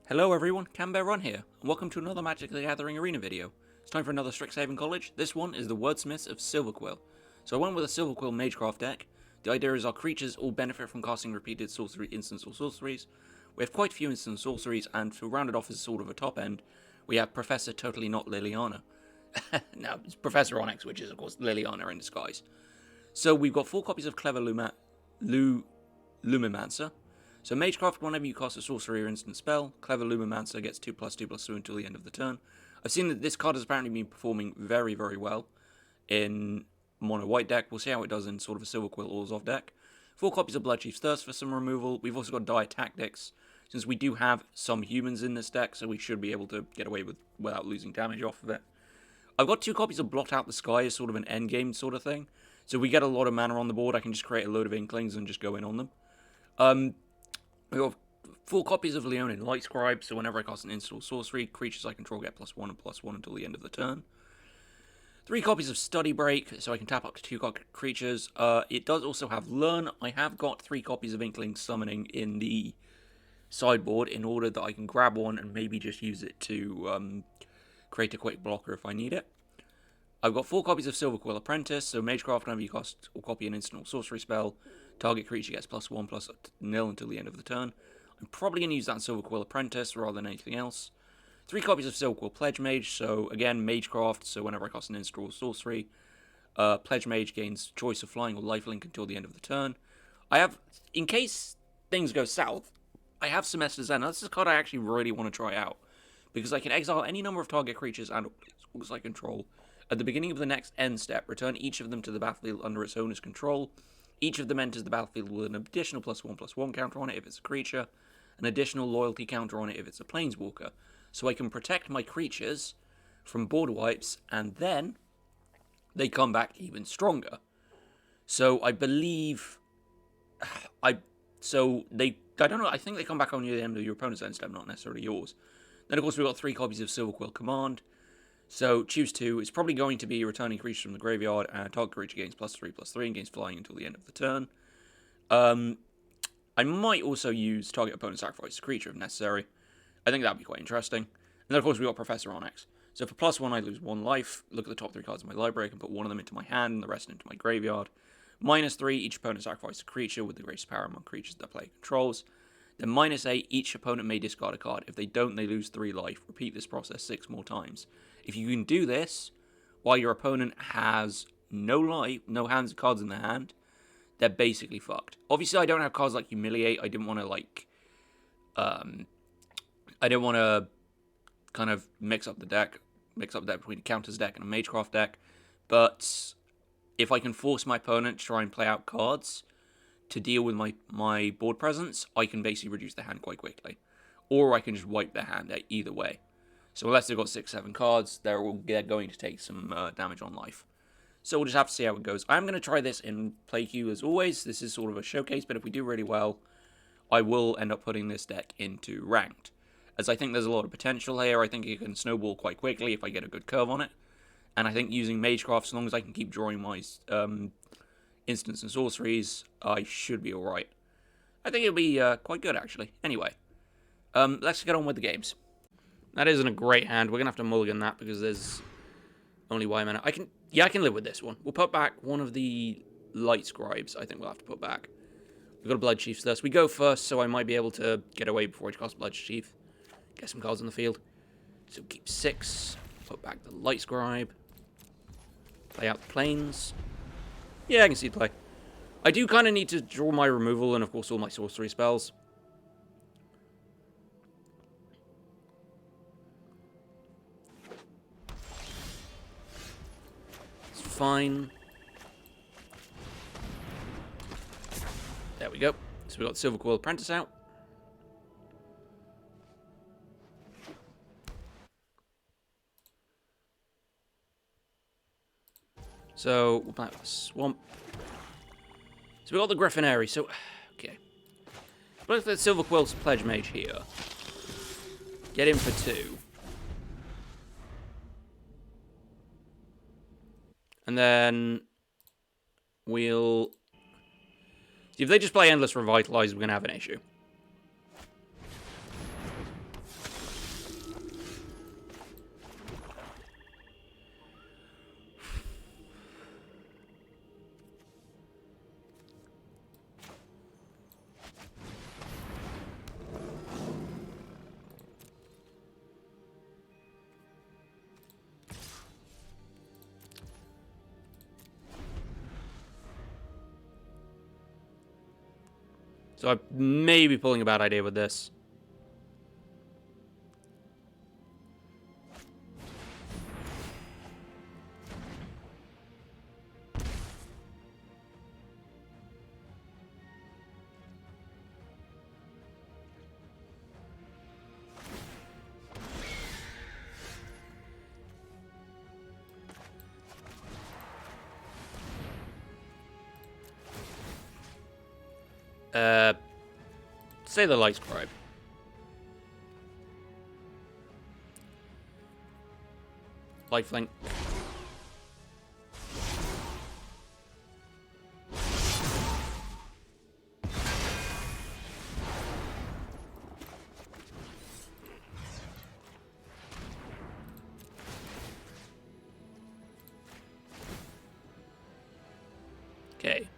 Hello everyone, CamBearRun here, and welcome to another Magic the Gathering Arena video. It's time for another Strixhaven College. This one is the wordsmiths of SilverQuill. So I went with a SilverQuill Magecraft deck. The idea is our creatures all benefit from casting repeated sorcery instants or sorceries. We have quite a few instant sorceries, and to round it off as sort of a top end, we have Professor Totally Not Liliana. Now, it's Professor Onyx, which is of course Liliana in disguise. So we've got 4 copies of Clever Lumimancer. So Magecraft, whenever you cast a sorcery or instant spell, Clever Lumimancer gets 2/2/2 until the end of the turn. I've seen that this card has apparently been performing very, very well in mono white deck. We'll see how it does in sort of a SilverQuill Orzhov deck. 4 copies of Bloodchief's Thirst for some removal. We've also got Dire Tactics, since we do have some humans in this deck, so we should be able to get away without losing damage off of it. I've got 2 copies of Blot Out the Sky as sort of an endgame sort of thing. So we get a lot of mana on the board, I can just create a load of Inklings and just go in on them. We've got 4 copies of Leonin Lightscribe, so whenever I cast an instant or sorcery, creatures I control get +1 and +1 until the end of the turn. 3 copies of Study Break, so I can tap up to 2 creatures. It does also have Learn. I have got 3 copies of Inkling Summoning in the sideboard in order that I can grab one and maybe just use it to create a quick blocker if I need it. I've got 4 copies of SilverQuill Apprentice, so Magecraft, whenever you cast or copy an instant or sorcery spell, target creature gets +1/+0 until the end of the turn. I'm probably going to use that in SilverQuill Apprentice rather than anything else. 3 copies of SilverQuill Pledge Mage, so again, Magecraft, so whenever I cast an instant or sorcery, Pledge Mage gains choice of flying or lifelink until the end of the turn. I have, in case things go south, I have Semester's End. That's a card I actually really want to try out, because I can exile any number of target creatures and orcs I control. At the beginning of the next end step, return each of them to the battlefield under its owner's control. Each of them enters the battlefield with an additional +1/+1 counter on it if it's a creature, an additional loyalty counter on it if it's a planeswalker. So I can protect my creatures from board wipes, and then they come back even stronger. So I believe I don't know, I think they come back only at the end of your opponent's end step, not necessarily yours. Then of course we've got 3 copies of SilverQuill Command. So choose 2. It's probably going to be returning creatures from the graveyard, and target creature gains +3/+3 and gains flying until the end of the turn. I might also use target opponent sacrifice a creature if necessary. I think that'd be quite interesting. And then of course we got Professor Onyx. So for +1 I lose 1 life. Look at the top 3 cards in my library. I can put 1 of them into my hand and the rest into my graveyard. -3, each opponent sacrifices a creature with the greatest power among creatures that player controls. Then -8, each opponent may discard a card. If they don't, they lose 3 life. Repeat this process 6 more times. If you can do this while your opponent has no life, no cards in their hand, they're basically fucked. Obviously, I don't have cards like Humiliate. I didn't want to I didn't want to kind of mix up the deck between a counters deck and a Magecraft deck. But if I can force my opponent to try and play out cards to deal with my board presence, I can basically reduce their hand quite quickly. Or I can just wipe their hand out either way. So unless they've got 6-7 cards, they're going to take some damage on life. So we'll just have to see how it goes. I'm going to try this in play queue as always. This is sort of a showcase, but if we do really well, I will end up putting this deck into ranked. As I think there's a lot of potential here. I think it can snowball quite quickly if I get a good curve on it. And I think using Magecraft, as long as I can keep drawing my instants and sorceries, I should be alright. I think it'll be quite good, actually. Anyway, let's get on with the games. That isn't a great hand. We're going to have to mulligan that because there's only Y mana. I can live with this one. We'll put back one of the Light Scribes. I think we'll have to put back. We've got a Bloodchief's Thirst. We go first, so I might be able to get away before I cast Bloodchief. Get some cards on the field. So keep 6. Put back the Light Scribe. Play out the Plains. Yeah, I can see the play. I do kind of need to draw my removal and, of course, all my sorcery spells. Fine. There we go. So we got SilverQuill Apprentice out. So we'll play with the Swamp. So we got the Griffinary. So okay. Look at the SilverQuill's Pledge Mage here. Get him for 2. And then we'll... See, if they just play Endless Revitalize, we're going to have an issue. So I may be pulling a bad idea with this. Say the light scribe. Lifelink. Okay.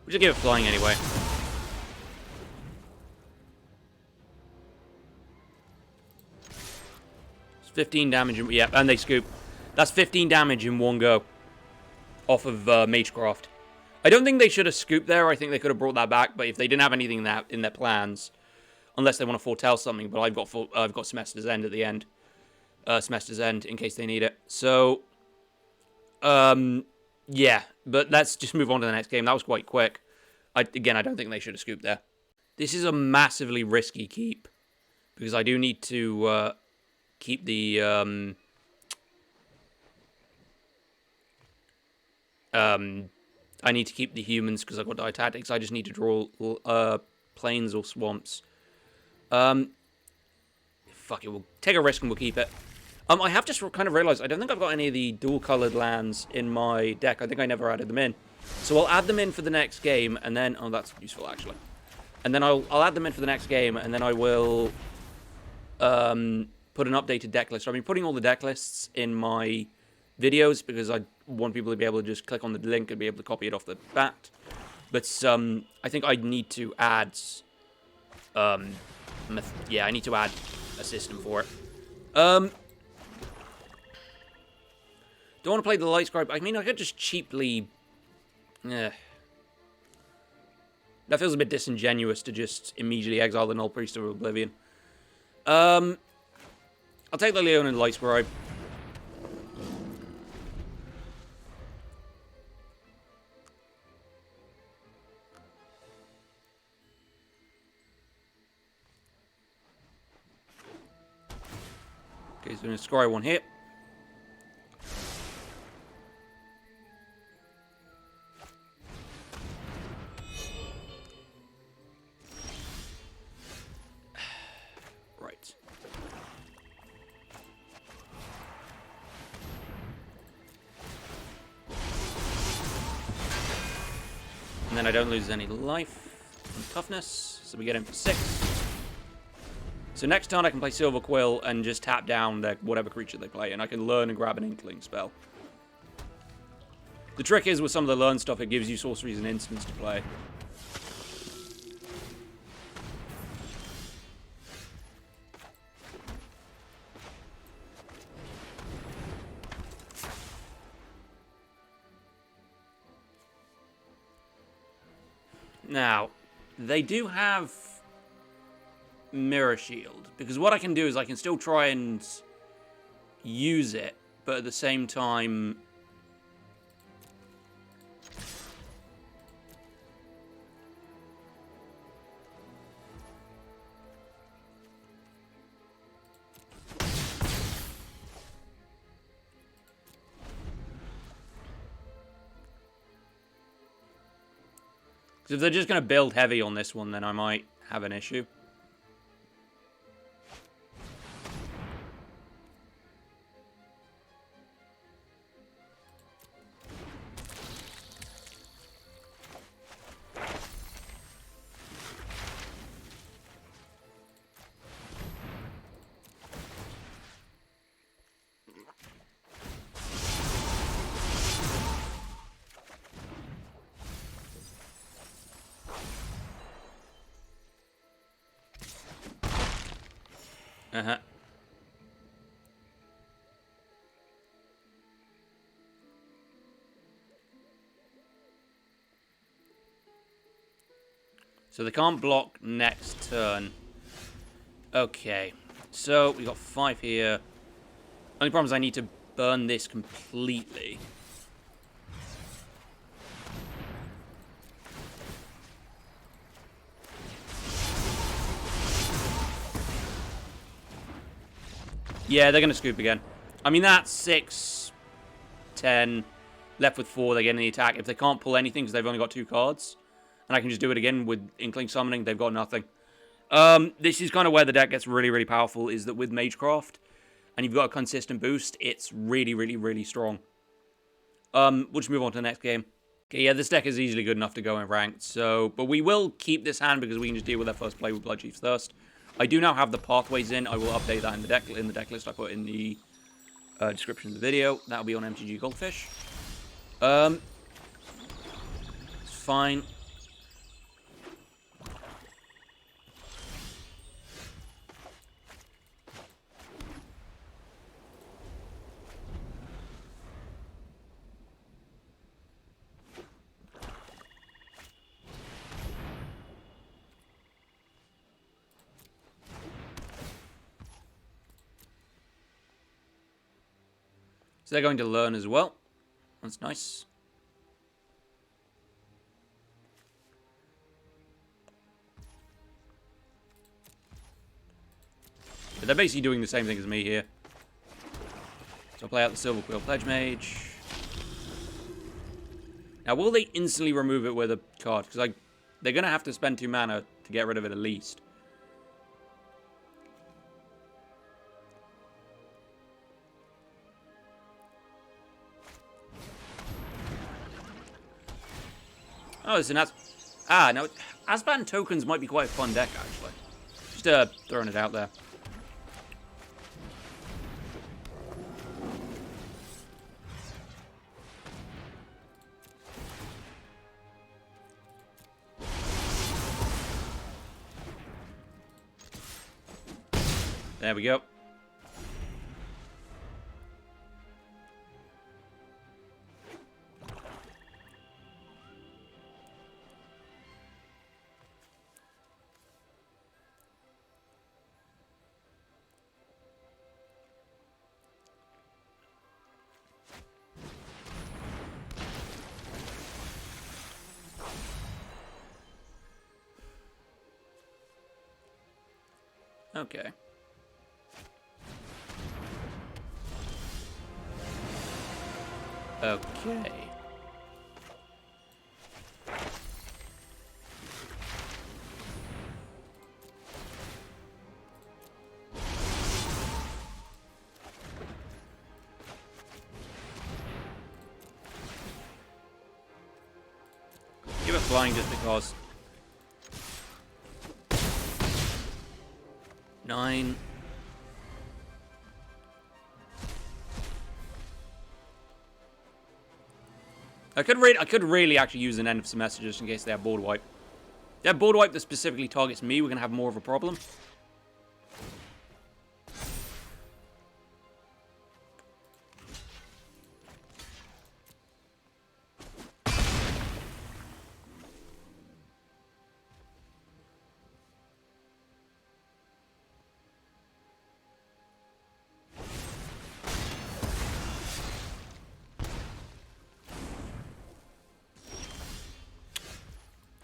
We should give it flying anyway. It's 15 damage. Yeah, and they scoop. That's 15 damage in one go. Off of Magecraft. I don't think they should have scooped there. I think they could have brought that back. But if they didn't have anything in their plans, unless they want to foretell something, but I've got Semester's End at the end. Semester's End in case they need it. So, yeah. But let's just move on to the next game. That was quite quick. Again, I don't think they should have scooped there. This is a massively risky keep because I do need to keep the I need to keep the humans because I've got dietetics. I just need to draw plains or swamps. Fuck it, we'll take a risk and we'll keep it. I have just kind of realized I don't think I've got any of the dual-colored lands in my deck. I think I never added them in. So I'll add them in for the next game, and then... Oh, that's useful, actually. And then I'll add them in for the next game, and then I will put an updated deck list. I've been putting all the deck lists in my videos because I want people to be able to just click on the link and be able to copy it off the bat. But I think I need to add... yeah, I need to add a system for it. Don't want to play the Light Scribe. I mean, I could just cheaply... That feels a bit disingenuous to just immediately exile the Null Priest of Oblivion. I'll take the Leon and Light Scribe. Okay, so I'm going to scry one hit. Right. And then I don't lose any life and toughness, so we get in for 6. So next turn I can play SilverQuill and just tap down their whatever creature they play, and I can learn and grab an Inkling spell. The trick is with some of the learn stuff, it gives you sorceries and instants to play. Now, they do have Mirror Shield, because what I can do is I can still try and use it, but at the same time... Because if they're just going to build heavy on this one, then I might have an issue. Uh-huh. So they can't block next turn. Okay. So we got 5 here. Only problem is I need to burn this completely. Yeah, they're going to scoop again. I mean, that's 6, 10, left with 4, they get any attack. If they can't pull anything because they've only got 2 cards, and I can just do it again with Inkling Summoning, they've got nothing. This is kind of where the deck gets really, really powerful, is that with Magecraft, and you've got a consistent boost, it's really, really, really strong. We'll just move on to the next game. Okay, yeah, this deck is easily good enough to go in ranked, so, but we will keep this hand because we can just deal with their first play with Bloodchief's Thirst. I do now have the pathways in. I will update that in the deck list I put in the description of the video. That'll be on MtGA Goldfish. It's fine. So they're going to learn as well. That's nice. But they're basically doing the same thing as me here. So I'll play out the SilverQuill Magecraft. Now, will they instantly remove it with a card? Because they're going to have to spend 2 mana to get rid of it at least. Oh, listen, that's... Ah, no, Azban tokens might be quite a fun deck, actually. Just throwing it out there. There we go. Okay. Okay. Give it flying just because. 9. I could really actually use an end of semester just in case they have board wipe. If they have board wipe that specifically targets me, we're gonna have more of a problem.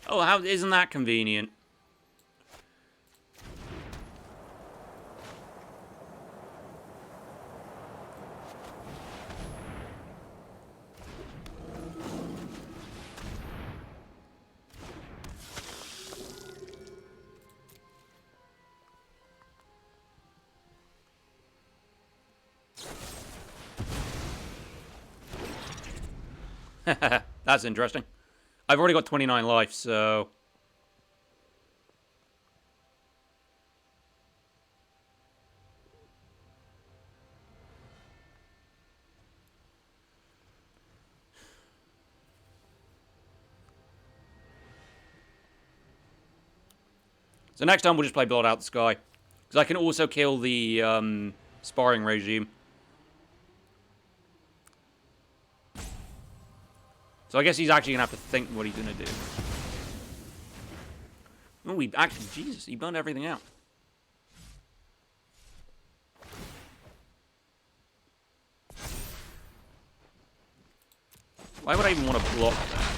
Oh, how isn't that convenient? That's interesting. I've already got 29 life, so... So next time we'll just play Blood Out the Sky. Because I can also kill the sparring regime. So I guess he's actually going to have to think what he's going to do. Oh, we actually, Jesus, he burned everything out. Why would I even want to block that?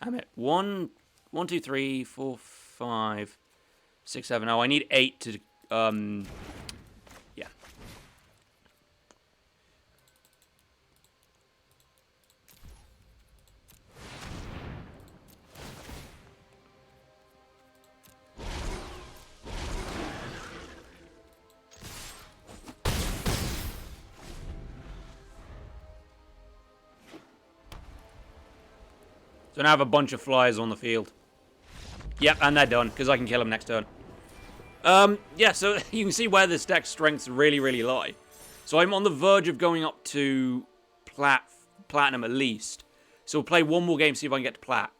Damn it. 1, 2, 3, 4, 5, 6, 7. Oh, I need 8 to, yeah. So now I have a bunch of flyers on the field. Yep, and they're done, because I can kill them next turn. Yeah, so you can see where this deck's strengths really, really lie. So I'm on the verge of going up to platinum at least. So we'll play one more game, see if I can get to plat.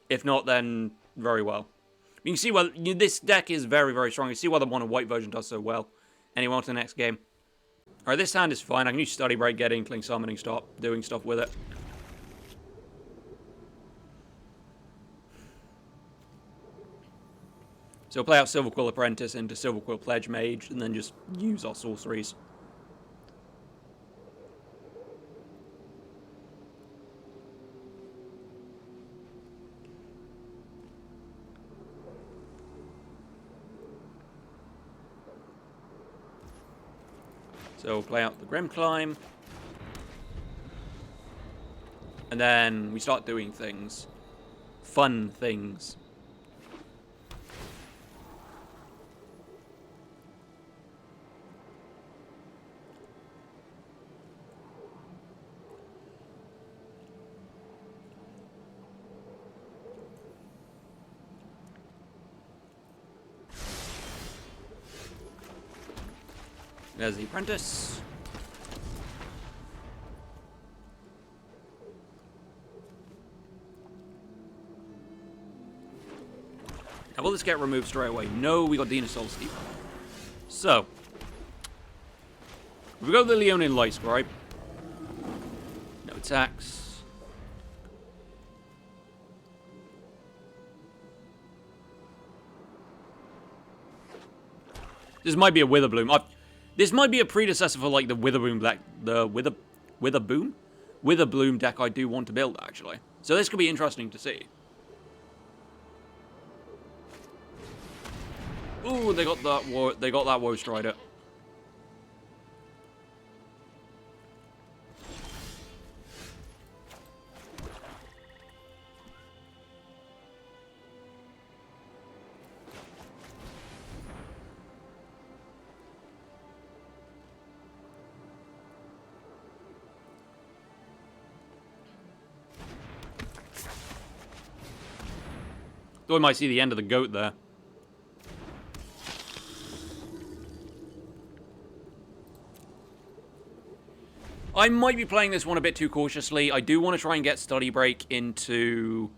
If not, then very well. You can see why this deck is very, very strong. You see why the mono white version does so well. Anyway, on to the next game. Alright, this hand is fine. I can use Study Break, get Inkling Summoning, start doing stuff with it. So we'll play out SilverQuill Apprentice into SilverQuill Pledge Mage, and then just use our sorceries. So we'll play out the Grim Climb. And then we start doing things. Fun things. There's the Apprentice. Now, will this get removed straight away? No, we got Dina Soul Steeper. So, we go to the Leonin Light Scribe. No attacks. This might be a Witherbloom. This might be a predecessor for like the Witherbloom Witherbloom deck I do want to build actually. So this could be interesting to see. Ooh, they got that Woe Strider. Thought we might see the end of the goat there. I might be playing this one a bit too cautiously. I do want to try and get Study Break into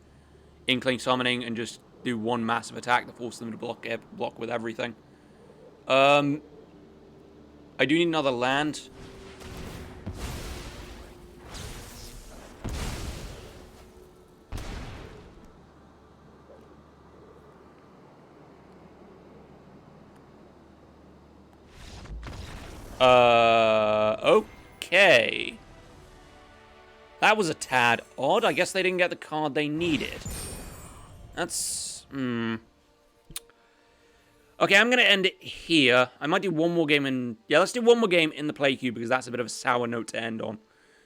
Inkling Summoning and just do one massive attack to force them to block with everything. I do need another land. Okay. That was a tad odd. I guess they didn't get the card they needed. That's... Okay, I'm going to end it here. I might do one more game in... Yeah, let's do one more game in the play queue because that's a bit of a sour note to end on.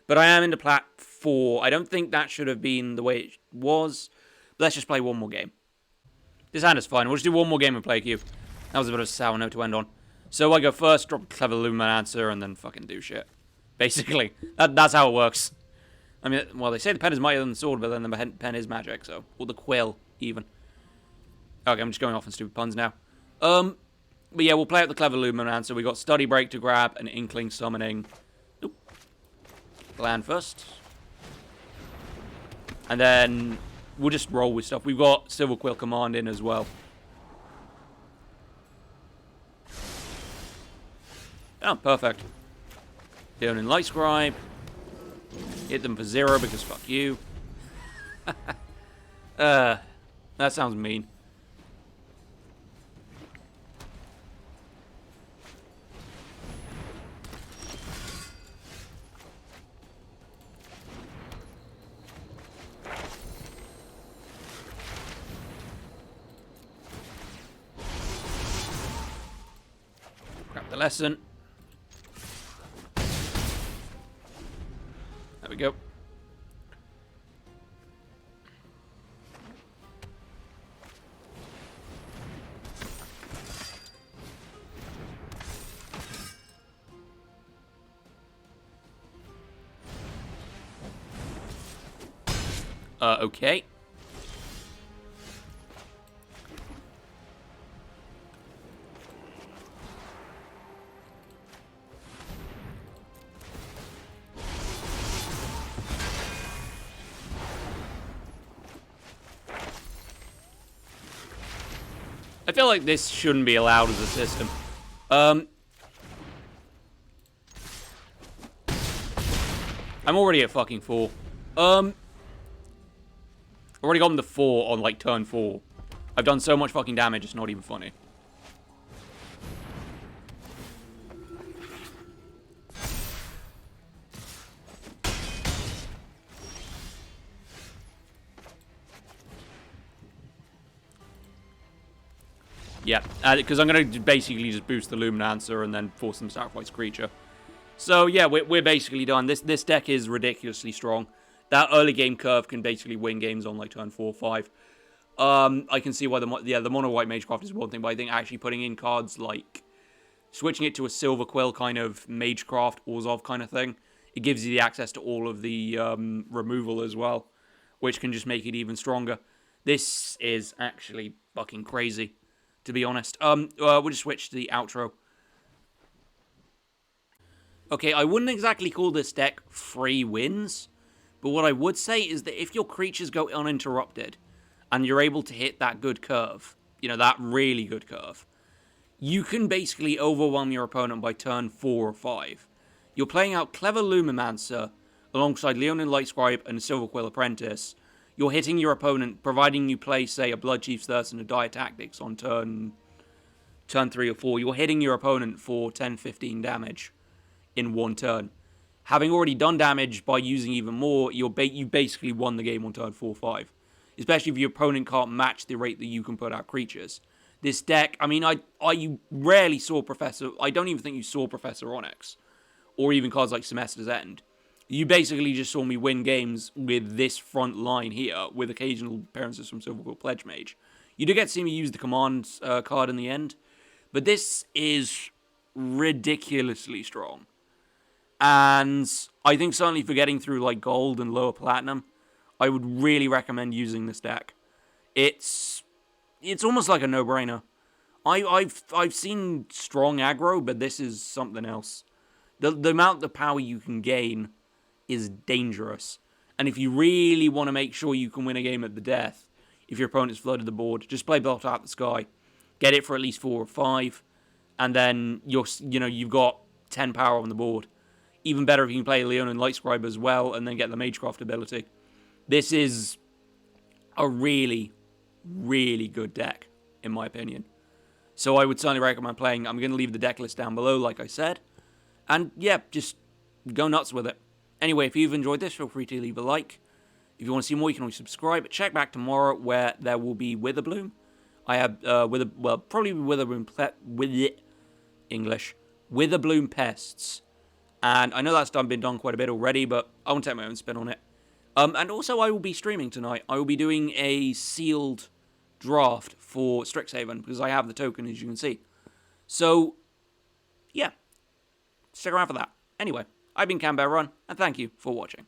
But I am into plat 4. I don't think that should have been the way it was. But let's just play one more game. This hand is fine. We'll just do one more game in play queue. That was a bit of a sour note to end on. So I go first, drop Clever Luminancer, and then fucking do shit. Basically. That's how it works. I mean, well, they say the pen is mightier than the sword, but then the pen is magic, so... Or the quill, even. Okay, I'm just going off on stupid puns now. But yeah, we'll play out the Clever Luminancer. We got Study Break to grab, and Inkling Summoning. Oop. Land first. And then we'll just roll with stuff. We've got SilverQuill Command in as well. Oh, perfect. Down in Light Scribe. Hit them for 0 because fuck you. That sounds mean. Grab the lesson. There we go. Okay. I feel like this shouldn't be allowed as a system. I'm already at fucking 4. I've already gotten the 4 on, like, turn 4. I've done so much fucking damage, it's not even funny. Yeah, because I'm going to basically just boost the Luminancer and then force them to sacrifice creature. So, yeah, we're basically done. This deck is ridiculously strong. That early game curve can basically win games on, like, turn 4 or 5. I can see why the mono white Magecraft is one thing, but I think actually putting in cards like switching it to a SilverQuill kind of Magecraft, Orzhov kind of thing, it gives you the access to all of the removal as well, which can just make it even stronger. This is actually fucking crazy, to be honest. We'll just switch to the outro. Okay, I wouldn't exactly call this deck free wins, but what I would say is that if your creatures go uninterrupted, and you're able to hit that good curve, you know, that really good curve, you can basically overwhelm your opponent by turn 4 or 5. You're playing out Clever Lumimancer alongside Leonin Lightscribe and SilverQuill Apprentice. You're hitting your opponent, providing you play, say, a Bloodchief's Thirst and a Dire Tactics on turn 3 or 4. You're hitting your opponent for 10-15 damage in one turn. Having already done damage by using even more, you basically won the game on turn 4 or 5. Especially if your opponent can't match the rate that you can put out creatures. This deck, I mean, you rarely saw Professor... I don't even think you saw Professor Onyx. Or even cards like Semester's End. You basically just saw me win games with this front line here, with occasional appearances from SilverQuill Pledge Mage. You do get to see me use the command card in the end. But this is ridiculously strong. And I think certainly for getting through, like, gold and lower platinum, I would really recommend using this deck. It's almost like a no-brainer. I've seen strong aggro, but this is something else. The amount of power you can gain is dangerous. And if you really want to make sure you can win a game at the death, if your opponent's flooded the board, just play Blot Out the Sky. Get it for at least 4 or 5, and then you've got 10 power on the board. Even better if you can play Leonin Lightscribe as well, and then get the Magecraft ability. This is a really, really good deck, in my opinion. So I would certainly recommend playing. I'm going to leave the deck list down below, like I said. And yeah, just go nuts with it. Anyway, if you've enjoyed this, feel free to leave a like. If you want to see more, you can always subscribe. Check back tomorrow where there will be Witherbloom. I have, probably Witherbloom, Witherbloom Pests. And I know that's been done quite a bit already, but I want to take my own spin on it. And also, I will be streaming tonight. I will be doing a sealed draft for Strixhaven, because I have the token, as you can see. So, yeah. Stick around for that. Anyway, I've been Canberra Run, and thank you for watching.